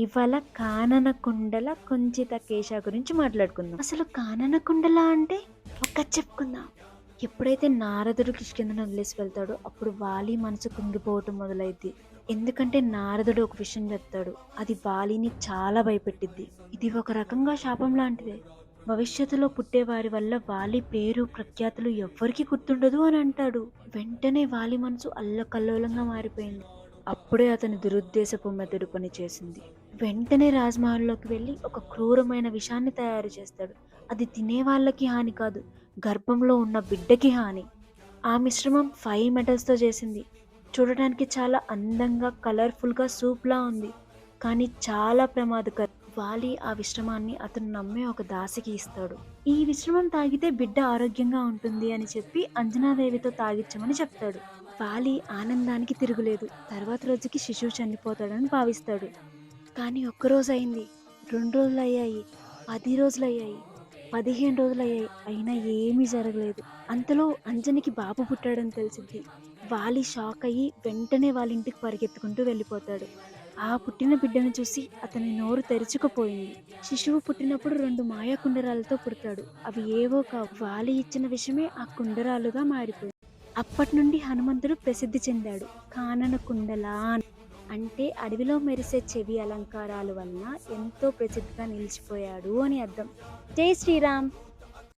ఇవాళ కాననకుండల కుంచిత కేశ గురించి మాట్లాడుకుందాం. అసలు కాననకుండల అంటే ఒక్కటి చెప్పుకుందాం. ఎప్పుడైతే నారదుడు కిష్కింధను వదిలేసి వెళ్తాడో అప్పుడు వాలి మనసు కుంగిపోవటం మొదలైద్ది. ఎందుకంటే నారదుడు ఒక విషయం చెప్తాడు, అది వాలిని చాలా భయపెట్టిద్ది. ఇది ఒక రకంగా శాపం లాంటిదే. భవిష్యత్తులో పుట్టే వారి వల్ల వాలి పేరు ప్రఖ్యాతులు ఎవ్వరికీ గుర్తుండదు అని అంటాడు. వెంటనే వాలి మనసు అల్లకల్లోలంగా మారిపోయింది. అప్పుడే అతని దురుద్దేశపు మెదడు పనిచేసింది. వెంటనే రాజ్మహల్లోకి వెళ్ళి ఒక క్రూరమైన విషాన్ని తయారు చేస్తాడు. అది తినే వాళ్ళకి హాని కాదు, గర్భంలో ఉన్న బిడ్డకి హాని. ఆ మిశ్రమం 5 మెటల్స్తో చేసింది. చూడటానికి చాలా అందంగా కలర్ఫుల్గా సూప్లా ఉంది, కానీ చాలా ప్రమాదకరం. వాలి ఆ మిశ్రమాన్ని అతను నమ్మే ఒక దాసికి ఇస్తాడు. ఈ మిశ్రమం తాగితే బిడ్డ ఆరోగ్యంగా ఉంటుంది అని చెప్పి అంజనాదేవితో తాగించమని చెప్తాడు. వాలి ఆనందానికి తిరుగులేదు. తర్వాత రోజుకి శిశువు చనిపోతాడని భావిస్తాడు. కానీ ఒక్కరోజు అయింది, 2 రోజులు అయ్యాయి, 10 రోజులు అయ్యాయి, 15 రోజులు అయ్యాయి, అయినా ఏమీ జరగలేదు. అంతలో అంజనికి బాబు పుట్టాడని తెలిసింది. వాలి షాక్ అయ్యి వెంటనే వాళ్ళ ఇంటికి పరిగెత్తుకుంటూ వెళ్ళిపోతాడు. ఆ పుట్టిన బిడ్డను చూసి అతని నోరు తెరుచుకుపోయింది. శిశువు పుట్టినప్పుడు 2 మాయా కుండరాలతో పుడతాడు. అవి ఏవో కావు, వాలి ఇచ్చిన విషయమే ఆ కుండరాలుగా మారిపోయింది. అప్పటి నుండి హనుమంతుడు ప్రసిద్ధి చెందాడు. కానన కుండల అంటే అడవిలో మెరిసే చెవి అలంకారాల వలన ఎంతో ప్రసిద్ధిగా నిలిచిపోయాడు అని అర్థం. జై శ్రీరామ్.